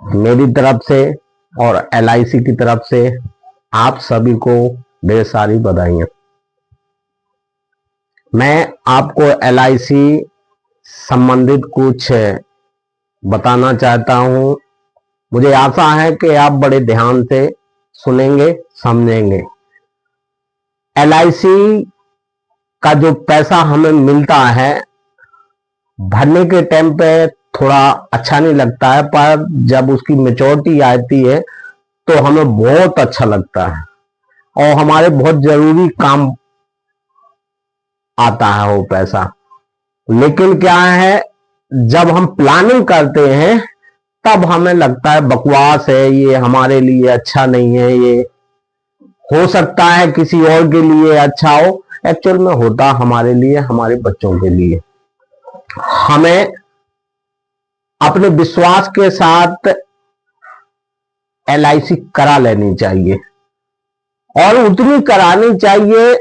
मेरी तरफ से और LIC की तरफ से आप सभी को ढेर सारी बधाइयां। मैं आपको LIC संबंधित कुछ बताना चाहता हूं। मुझे आशा है कि आप बड़े ध्यान से सुनेंगे, समझेंगे। LIC का जो पैसा हमें मिलता है भरने के टाइम पे थोड़ा अच्छा नहीं लगता है, पर जब उसकी मैच्योरिटी आती है तो हमें बहुत अच्छा लगता है और हमारे बहुत जरूरी काम आता है वो पैसा। लेकिन क्या है, जब हम प्लानिंग करते हैं तब हमें लगता है बकवास है, ये हमारे लिए अच्छा नहीं है, ये हो सकता है किसी और के लिए अच्छा हो। एक्चुअल में होता हमारे लिए, हमारे बच्चों के लिए। हमें अपने विश्वास के साथ LIC करा लेनी चाहिए और उतनी करानी चाहिए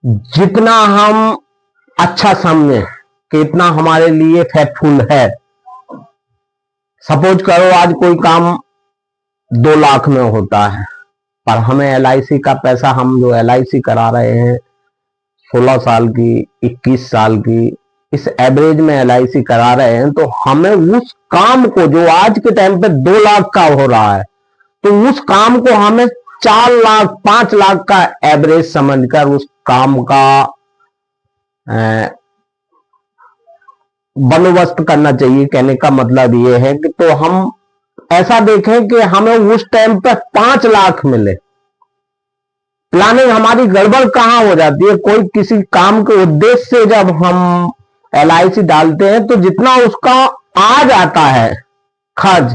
जितना हम अच्छा समझे कि इतना हमारे लिए फैक्टफुल है। सपोज करो आज कोई काम 2 लाख में होता है, पर हमें LIC का पैसा, हम जो LIC करा रहे हैं 16 साल की, 21 साल की, इस एवरेज में LIC करा रहे हैं, तो हमें उस काम को जो आज के टाइम पे 2 लाख का हो रहा है, तो उस काम को हमें 4 लाख 5 लाख का एवरेज समझकर उस काम का बंदोबस्त करना चाहिए। कहने का मतलब ये है कि तो हम ऐसा देखें कि हमें उस टाइम पे 5 लाख मिले। प्लानिंग हमारी गड़बड़ कहां हो जाती है, कोई किसी काम के उद्देश्य से जब हम LIC डालते हैं तो जितना उसका आ जाता है खर्च,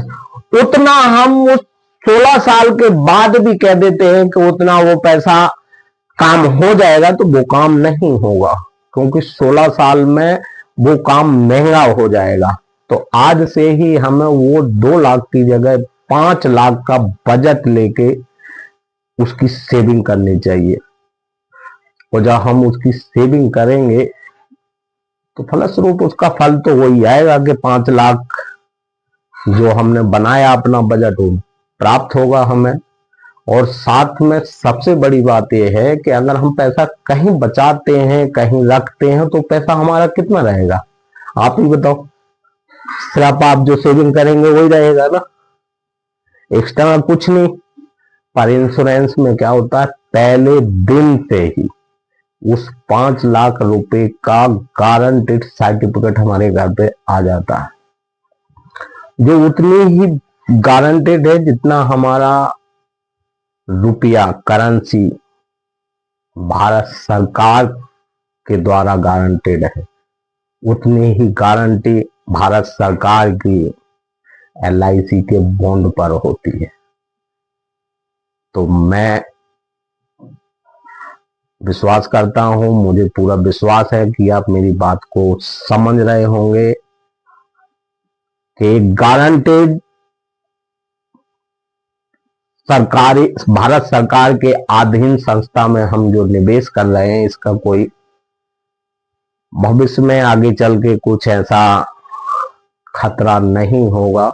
उतना हम उस 16 साल के बाद भी कह देते हैं कि उतना वो पैसा काम हो जाएगा, तो वो काम नहीं होगा, क्योंकि 16 साल में वो काम महंगा हो जाएगा। तो आज से ही हमें वो 2 लाख की जगह 5 लाख का बजट लेके उसकी सेविंग करनी चाहिए। और जब हम उसकी सेविंग करेंगे तो फलस्वरूप उसका फल तो वही आएगा कि 5 लाख जो हमने बनाया अपना बजट वो प्राप्त होगा हमें। और साथ में सबसे बड़ी बात यह है कि अगर हम पैसा कहीं बचाते हैं, कहीं रखते हैं, तो पैसा हमारा कितना रहेगा आप ही बताओ। सिर्फ आप जो सेविंग करेंगे वही रहेगा ना, एक्स्ट्रा कुछ नहीं। पर इंश्योरेंस में क्या होता है, पहले दिन से ही उस 5 लाख रुपए का गारंटेड सर्टिफिकेट हमारे घर पे आ जाता है, जो उतनी ही गारंटेड है जितना हमारा रुपया, करेंसी भारत सरकार के द्वारा गारंटेड है। उतनी ही गारंटी भारत सरकार की LIC के बॉन्ड पर होती है। तो मैं विश्वास करता हूं, मुझे पूरा विश्वास है कि आप मेरी बात को समझ रहे होंगे कि गारंटेड सरकारी, भारत सरकार के अधीन संस्था में हम जो निवेश कर रहे हैं, इसका कोई भविष्य में आगे चल के कुछ ऐसा खतरा नहीं होगा।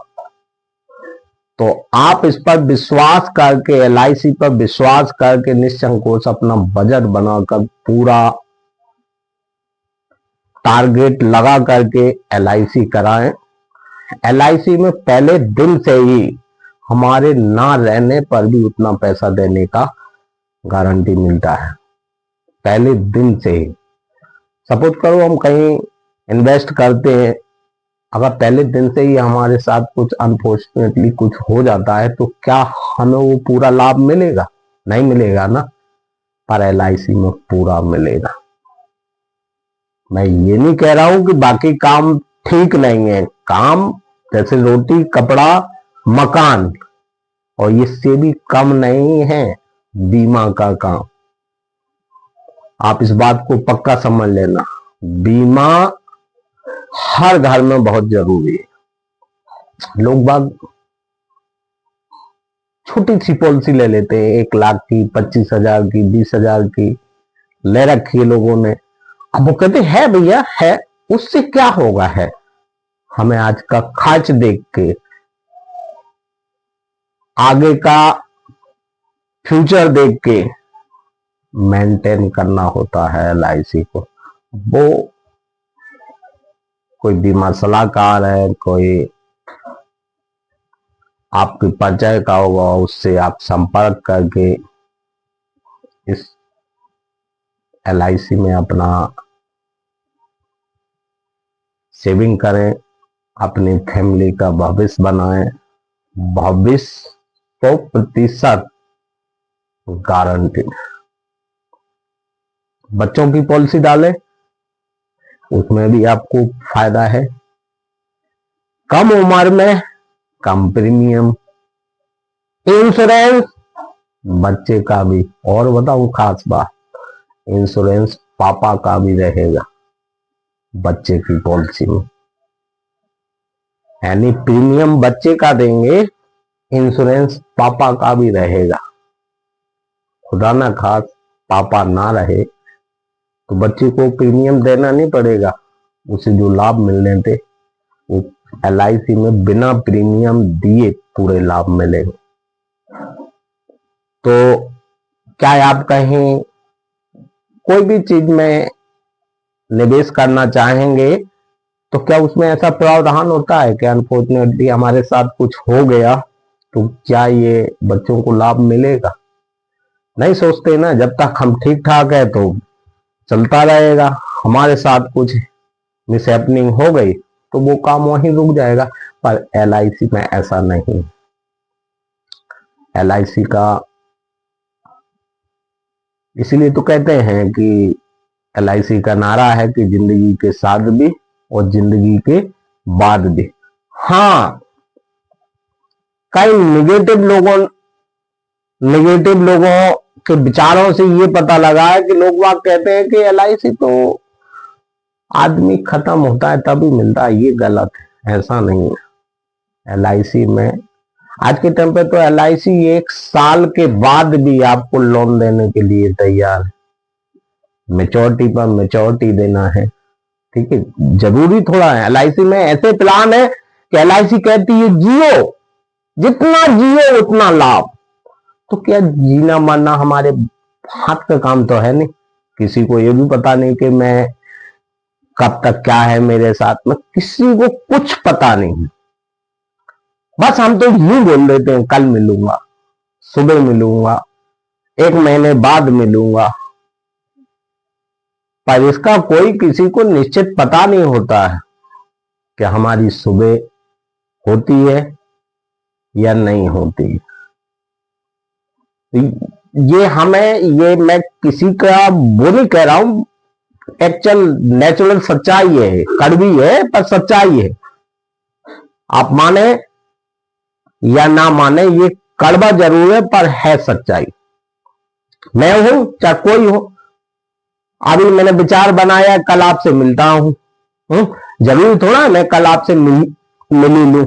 तो आप इस पर विश्वास करके, LIC पर विश्वास करके निसंकोच अपना बजट बनाकर, पूरा टारगेट लगा करके LIC कराएं। LIC में पहले दिन से ही हमारे ना रहने पर भी उतना पैसा देने का गारंटी मिलता है, पहले दिन से ही। सपोज करो हम कहीं इन्वेस्ट करते हैं, अगर पहले दिन से ही हमारे साथ कुछ अनफॉर्चुनेटली कुछ हो जाता है, तो क्या हमें वो पूरा लाभ मिलेगा? नहीं मिलेगा ना। पर LIC में पूरा मिलेगा। मैं ये नहीं कह रहा हूं कि बाकी काम ठीक नहीं है, काम जैसे रोटी, कपड़ा, मकान, और इससे भी कम नहीं है बीमा का काम। आप इस बात को पक्का समझ लेना, बीमा हर घर में बहुत जरूरी है। लोग बाग छोटी सी पॉलिसी ले लेते हैं, 1 लाख की, 25,000 की, 20,000 की ले रखी है लोगों ने। अब वो कहते हैं भैया है, उससे क्या होगा है। हमें आज का खर्च देख के, आगे का फ्यूचर देख के मेंटेन करना होता है एलआईसी को। वो कोई बीमा सलाहकार है, कोई आपके परिचय का होगा, उससे आप संपर्क करके इस एलआईसी में अपना सेविंग करें, अपनी फैमिली का भविष्य बनाएं। भविष्य 100% गारंटी। बच्चों की पॉलिसी डालें, उसमें भी आपको फायदा है। कम उम्र में कम प्रीमियम, इंश्योरेंस बच्चे का भी। और बताऊं खास बात, इंश्योरेंस पापा का भी रहेगा बच्चे की पॉलिसी में। यानी प्रीमियम बच्चे का देंगे, इंश्योरेंस पापा का भी रहेगा। खुदा ना खास पापा ना रहे तो बच्चे को प्रीमियम देना नहीं पड़ेगा। उसे जो लाभ मिलने थे वो एलआईसी में बिना प्रीमियम दिए पूरे लाभ मिलेंगे। तो क्या आप कहीं कोई भी चीज में निवेश करना चाहेंगे तो क्या उसमें ऐसा प्रावधान होता है कि अनफॉर्चुनेटली हमारे साथ कुछ हो गया तो क्या ये बच्चों को लाभ मिलेगा? नहीं सोचते ना। जब तक हम ठीक ठाक है तो चलता रहेगा, हमारे साथ कुछ मिसहैपनिंग हो गई तो वो काम वहीं रुक जाएगा। पर एलआईसी में ऐसा नहीं। एलआईसी का इसीलिए तो कहते हैं कि एलआईसी का नारा है कि जिंदगी के साथ भी और जिंदगी के बाद भी। हाँ, कई नेगेटिव लोगों के विचारों से ये पता लगा है कि लोग वाग कहते हैं कि एलआईसी तो आदमी खत्म होता है तभी मिलता है। ये गलत है, ऐसा नहीं है। एलआईसी में आज के टाइम पे तो एलआईसी 1 साल के बाद भी आपको लोन देने के लिए तैयार है। मेच्योरिटी पर मेच्योरिटी देना है, ठीक है। जरूरी थोड़ा है। एलआईसी में ऐसे प्लान है कि एलआईसी कहती है जियो, जितना जियो उतना लाभ। तो क्या जीना मरना हमारे हाथ का काम तो है नहीं। किसी को ये भी पता नहीं कि मैं कब तक क्या है मेरे साथ में, किसी को कुछ पता नहीं। बस हम तो यूं बोल देते हैं कल मिलूंगा, सुबह मिलूंगा, 1 महीने बाद मिलूंगा। पर इसका कोई किसी को निश्चित पता नहीं होता है कि हमारी सुबह होती है या नहीं होती। ये मैं किसी का वो नहीं कह रहा हूं, एक्चुअल नेचुरल सच्चाई है, कड़वी है पर सच्चाई है। आप माने या ना माने, ये कड़वा जरूर है पर है सच्चाई। मैं हूं चाहे कोई हो, अभी मैंने विचार बनाया कल आपसे मिलता हूं। जरूरी थोड़ा मैं कल आपसे मिली लूं।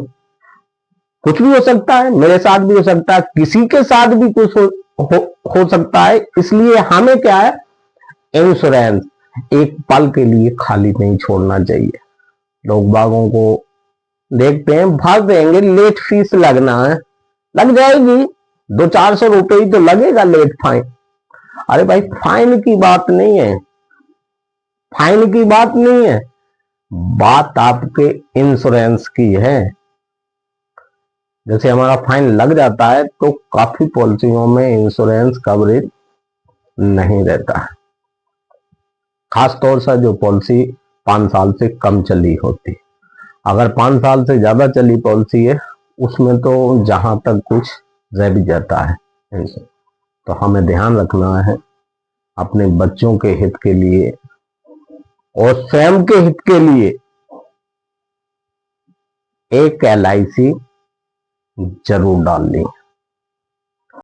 कुछ भी हो सकता है, मेरे साथ भी हो सकता है, किसी के साथ भी कुछ हो सकता है। इसलिए हमें क्या है, इंश्योरेंस एक पल के लिए खाली नहीं छोड़ना चाहिए। लोग बागों को देखते हैं भाग देंगे, लेट फीस लगना है, लग जाएगी 200-400 रुपए ही तो लगेगा लेट फाइन। अरे भाई फाइन की बात नहीं है, फाइन की बात नहीं है, बात आपके इंश्योरेंस की है। जैसे हमारा फाइन लग जाता है तो काफी पॉलिसियों में इंश्योरेंस कवरेज नहीं रहता है, खासतौर से जो पॉलिसी 5 साल से कम चली होती। अगर 5 साल से ज्यादा चली पॉलिसी है उसमें तो जहां तक कुछ रह भी जाता है। तो हमें ध्यान रखना है अपने बच्चों के हित के लिए और स्वयं के हित के लिए एक एलआईसी जरूर डाल लें।